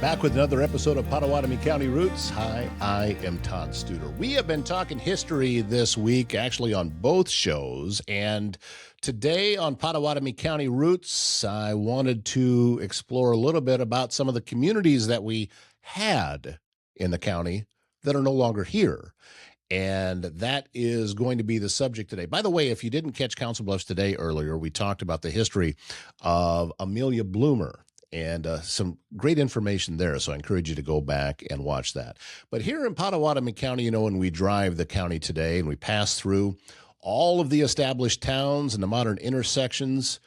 Back with another episode of Pottawattamie County Routes. Hi, I am Todd Studer. We have been talking history this week, actually on both shows, and today on Pottawattamie County Routes, I wanted to explore a little bit about some of the communities that we had in the county that are no longer here. And that is going to be the subject today. By the way, if you didn't catch Council Bluffs today earlier, we talked about the history of Amelia Bloomer. And some great information there, so I encourage you to go back and watch that. But here in Pottawattamie County, when we drive the county today and we pass through all of the established towns and the modern intersections,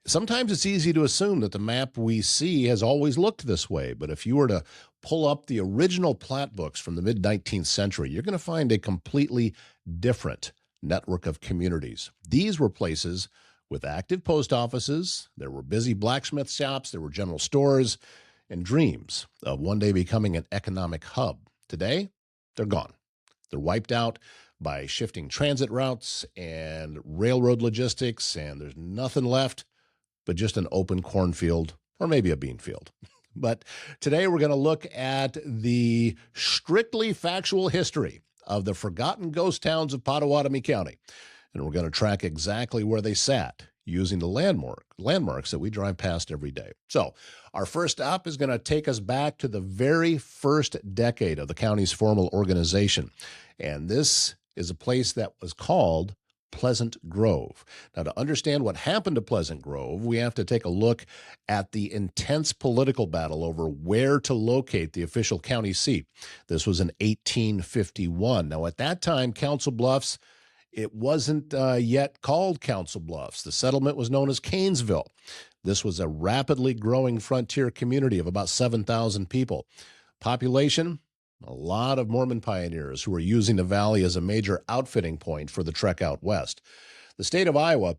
sometimes it's easy to assume that the map we see has always looked this way. But if you were to pull up the original plat books from the mid-19th century, you're going to find a completely different network of communities. These were places with active post offices, there were busy blacksmith shops, there were general stores, and dreams of one day becoming an economic hub. Today, they're gone. They're wiped out by shifting transit routes and railroad logistics, and there's nothing left but just an open cornfield or maybe a bean field. But today we're going to look at the strictly factual history of the forgotten ghost towns of Pottawattamie County. And we're going to track exactly where they sat using the landmarks that we drive past every day. So our first stop is going to take us back to the very first decade of the county's formal organization. And this is a place that was called Pleasant Grove. Now, to understand what happened to Pleasant Grove, we have to take a look at the intense political battle over where to locate the official county seat. This was in 1851. Now, at that time, Council Bluffs, it wasn't yet called Council Bluffs. The settlement was known as Canesville. This was a rapidly growing frontier community of about 7,000 people. Population, a lot of Mormon pioneers who were using the valley as a major outfitting point for the trek out west. The state of Iowa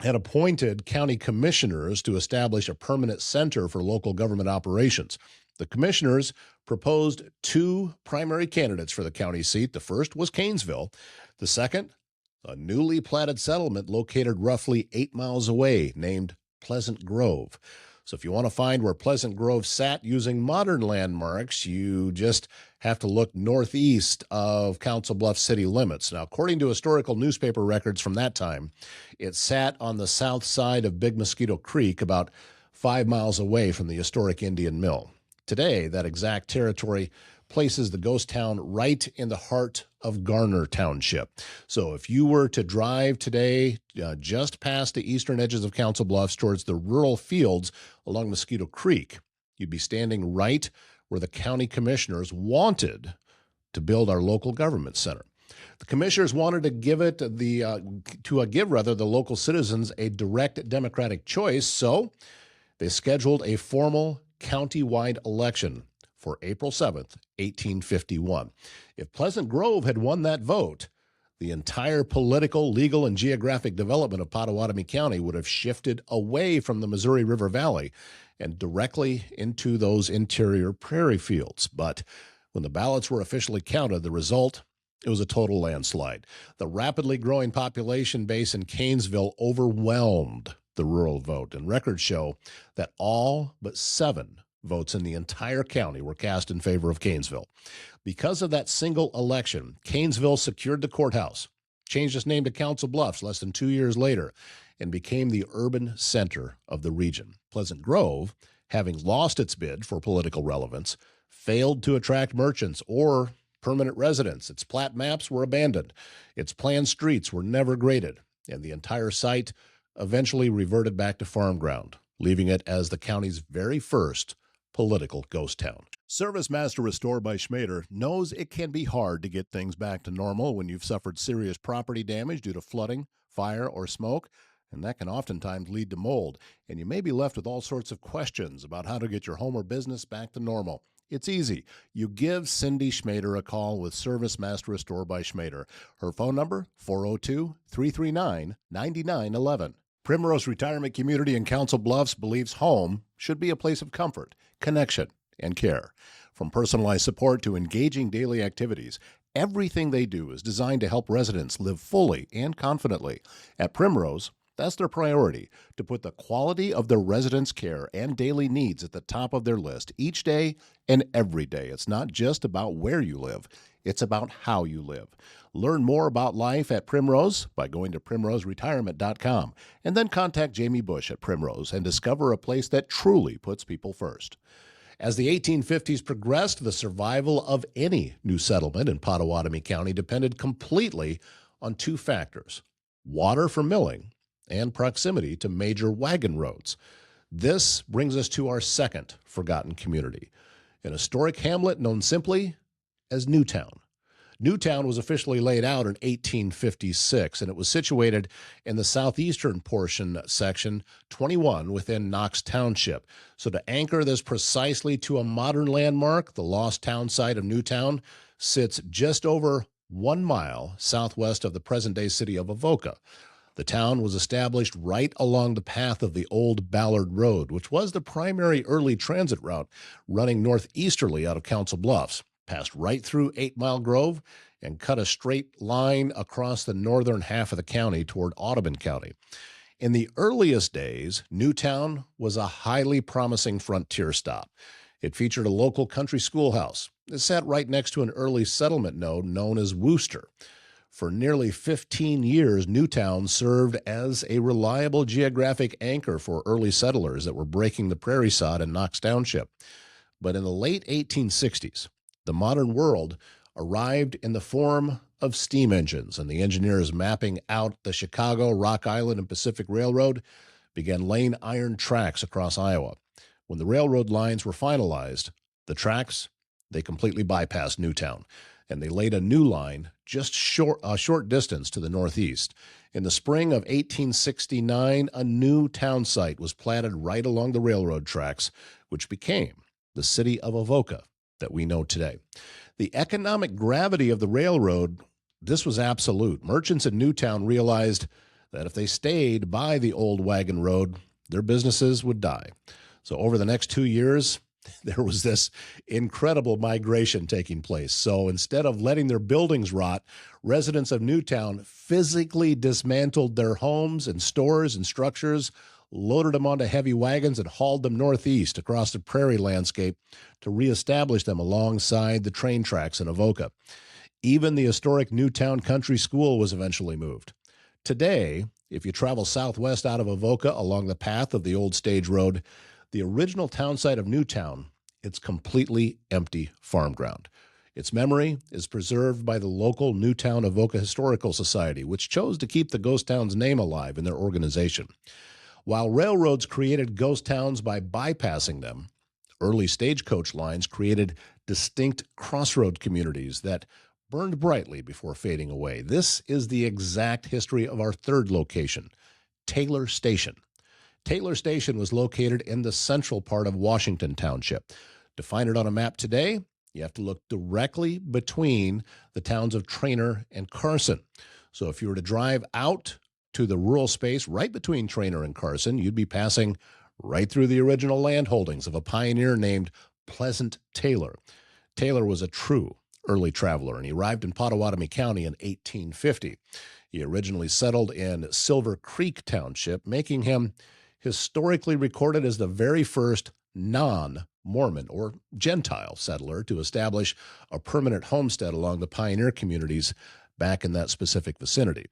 had appointed county commissioners to establish a permanent center for local government operations. The commissioners proposed two primary candidates for the county seat. The first was Canesville. The second, a newly platted settlement located roughly 8 miles away named Pleasant Grove. So if you want to find where Pleasant Grove sat using modern landmarks, you just have to look northeast of Council Bluffs city limits. Now, according to historical newspaper records from that time, it sat on the south side of Big Mosquito Creek, about 5 miles away from the historic Indian Mill. Today, that exact territory places the ghost town right in the heart of Garner Township. So if you were to drive today just past the eastern edges of Council Bluffs towards the rural fields along Mosquito Creek, you'd be standing right where the county commissioners wanted to build our local government center. The commissioners wanted to give the local citizens a direct democratic choice, so they scheduled a formal county-wide election for April 7th, 1851. If Pleasant Grove had won that vote, the entire political, legal, and geographic development of Pottawattamie County would have shifted away from the Missouri River Valley and directly into those interior prairie fields. But when the ballots were officially counted, the result, it was a total landslide. The rapidly growing population base in Canesville overwhelmed the rural vote, and records show that all but 7 votes in the entire county were cast in favor of Canesville. Because of that single election, Canesville secured the courthouse, changed its name to Council Bluffs less than 2 years later, and became the urban center of the region. Pleasant Grove, having lost its bid for political relevance, failed to attract merchants or permanent residents. Its plat maps were abandoned. Its planned streets were never graded, and the entire site eventually reverted back to farm ground, leaving it as the county's very first political ghost town. Service Master Restore by Schmader knows it can be hard to get things back to normal when you've suffered serious property damage due to flooding, fire, or smoke, and that can oftentimes lead to mold, and you may be left with all sorts of questions about how to get your home or business back to normal. It's easy. You give Cindy Schmader a call with Service Master Restore by Schmader. Her phone number, 402-339-9911. Primrose Retirement Community in Council Bluffs believes home should be a place of comfort, connection, and care. From personalized support to engaging daily activities, everything they do is designed to help residents live fully and confidently. At Primrose, That's their priority, to put the quality of their residents' care and daily needs at the top of their list each day and every day. It's not just about where you live, it's about how you live. Learn more about life at Primrose by going to primroseretirement.com and then contact Jamie Bush at Primrose and discover a place that truly puts people first. As the 1850s progressed, the survival of any new settlement in Pottawattamie County depended completely on two factors: water for milling and proximity to major wagon roads. This brings us to our second forgotten community, an historic hamlet known simply as Newtown. Newtown was officially laid out in 1856, and it was situated in the southeastern portion, section 21, within Knox Township. So to anchor this precisely to a modern landmark, the lost town site of Newtown sits just over 1 mile southwest of the present-day city of Avoca. The town was established right along the path of the old Ballard Road, which was the primary early transit route running northeasterly out of Council Bluffs, passed right through 8 Mile Grove, and cut a straight line across the northern half of the county toward Audubon County. In the earliest days, Newtown was a highly promising frontier stop. It featured a local country schoolhouse. It sat right next to an early settlement node known as Wooster. For nearly 15 years, Newtown served as a reliable geographic anchor for early settlers that were breaking the prairie sod in Knox Township. But in the late 1860s, the modern world arrived in the form of steam engines, and the engineers mapping out the Chicago, Rock Island, and Pacific Railroad began laying iron tracks across Iowa. When the railroad lines were finalized, the tracks, they completely bypassed Newtown, and they laid a new line just a short distance to the northeast. In the spring of 1869, a new town site was platted right along the railroad tracks, which became the city of Avoca that we know today. The economic gravity of the railroad, this was absolute. Merchants in Newtown realized that if they stayed by the old wagon road, their businesses would die. So over the next 2 years, there was this incredible migration taking place. So instead of letting their buildings rot, residents of Newtown physically dismantled their homes and stores and structures, loaded them onto heavy wagons, and hauled them northeast across the prairie landscape to reestablish them alongside the train tracks in Avoca. Even the historic Newtown Country School was eventually moved. Today, if you travel southwest out of Avoca along the path of the old stage road, the original town site of Newtown, it's completely empty farm ground. Its memory is preserved by the local Newtown Avoca Historical Society, which chose to keep the ghost town's name alive in their organization. While railroads created ghost towns by bypassing them, early stagecoach lines created distinct crossroad communities that burned brightly before fading away. This is the exact history of our third location, Taylor Station. Taylor Station was located in the central part of Washington Township. To find it on a map today, you have to look directly between the towns of Trainer and Carson. So if you were to drive out to the rural space right between Trainer and Carson, you'd be passing right through the original land holdings of a pioneer named Pleasant Taylor. Taylor was a true early traveler, and he arrived in Pottawattamie County in 1850. He originally settled in Silver Creek Township, making him historically recorded as the very first non-Mormon or Gentile settler to establish a permanent homestead along the pioneer communities back in that specific vicinity.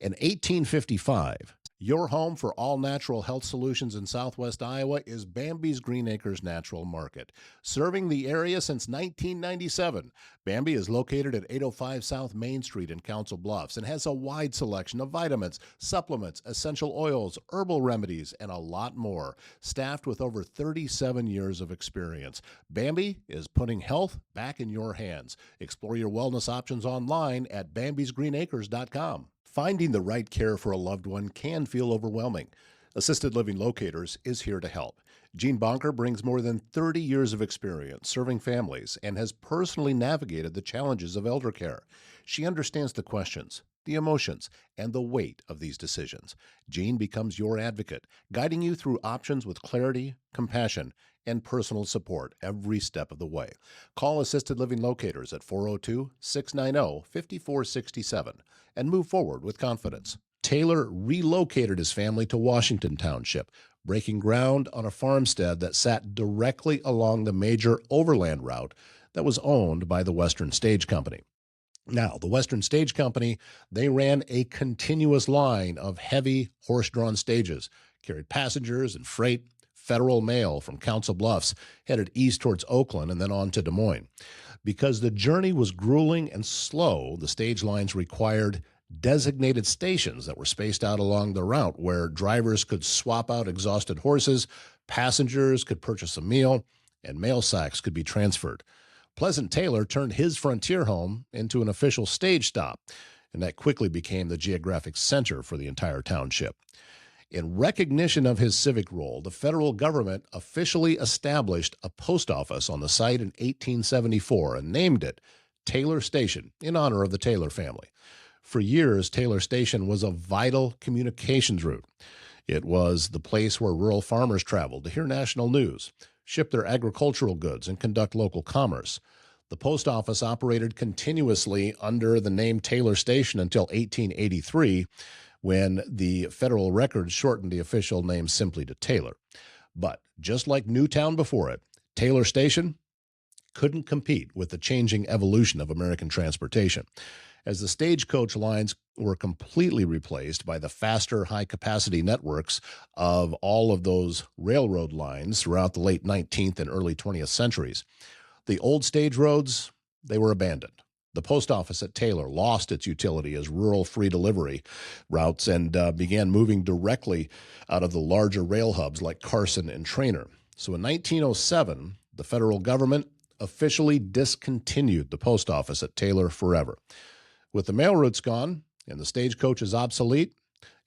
In 1855, your home for all natural health solutions in southwest Iowa is Bambi's Green Acres Natural Market. Serving the area since 1997, Bambi is located at 805 South Main Street in Council Bluffs and has a wide selection of vitamins, supplements, essential oils, herbal remedies, and a lot more. Staffed with over 37 years of experience, Bambi is putting health back in your hands. Explore your wellness options online at bambisgreenacres.com. Finding the right care for a loved one can feel overwhelming. Assisted Living Locators is here to help. Jean Bonker brings more than 30 years of experience serving families and has personally navigated the challenges of elder care. She understands the questions, the emotions, and the weight of these decisions. Jean becomes your advocate, guiding you through options with clarity, compassion, and personal support every step of the way. Call Assisted Living Locators at 402-690-5467 and move forward with confidence. Taylor relocated his family to Washington Township, breaking ground on a farmstead that sat directly along the major overland route that was owned by the Western Stage Company. Now, the Western Stage Company, they ran a continuous line of heavy horse-drawn stages, carried passengers and freight, federal mail from Council Bluffs, headed east towards Oakland and then on to Des Moines. Because the journey was grueling and slow, the stage lines required designated stations that were spaced out along the route where drivers could swap out exhausted horses, passengers could purchase a meal, and mail sacks could be transferred. Pleasant Taylor turned his frontier home into an official stage stop, and that quickly became the geographic center for the entire township. In recognition of his civic role, the federal government officially established a post office on the site in 1874 and named it Taylor Station in honor of the Taylor family. For years, Taylor Station was a vital communications route. It was the place where rural farmers traveled to hear national news, ship their agricultural goods, and conduct local commerce. The post office operated continuously under the name Taylor Station until 1883, when the federal records shortened the official name simply to Taylor. But just like Newtown before it, Taylor Station couldn't compete with the changing evolution of American transportation, as the stagecoach lines were completely replaced by the faster, high-capacity networks of all of those railroad lines throughout the late 19th and early 20th centuries. The old stage roads, they were abandoned. The post office at Taylor lost its utility as rural free delivery routes and began moving directly out of the larger rail hubs like Carson and Trainer. So in 1907, the federal government officially discontinued the post office at Taylor forever. With the mail routes gone and the stagecoaches obsolete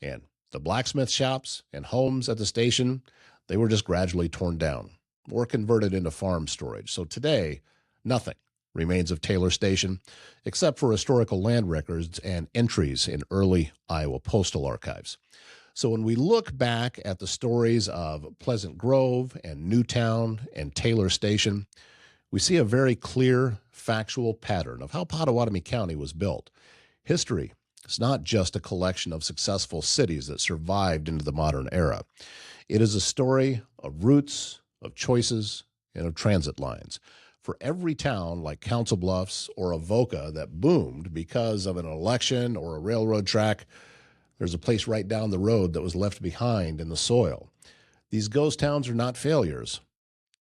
and the blacksmith shops and homes at the station, they were just gradually torn down or converted into farm storage. So today, nothing remains of Taylor Station except for historical land records and entries in early Iowa postal archives. So when we look back at the stories of Pleasant Grove and Newtown and Taylor Station, we see a very clear, factual pattern of how Pottawattamie County was built. History is not just a collection of successful cities that survived into the modern era. It is a story of roots, of choices, and of transit lines. For every town like Council Bluffs or Avoca that boomed because of an election or a railroad track, there's a place right down the road that was left behind in the soil. These ghost towns are not failures.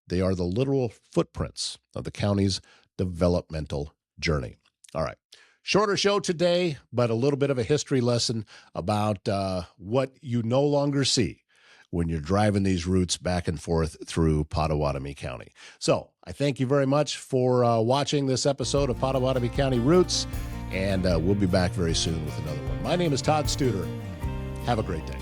They are the literal footprints of the county's developmental journey. All right. Shorter show today, but a little bit of a history lesson about what you no longer see when you're driving these routes back and forth through Pottawattamie County. So I thank you very much for watching this episode of Pottawattamie County Routes, and we'll be back very soon with another one. My name is Todd Studer. Have a great day.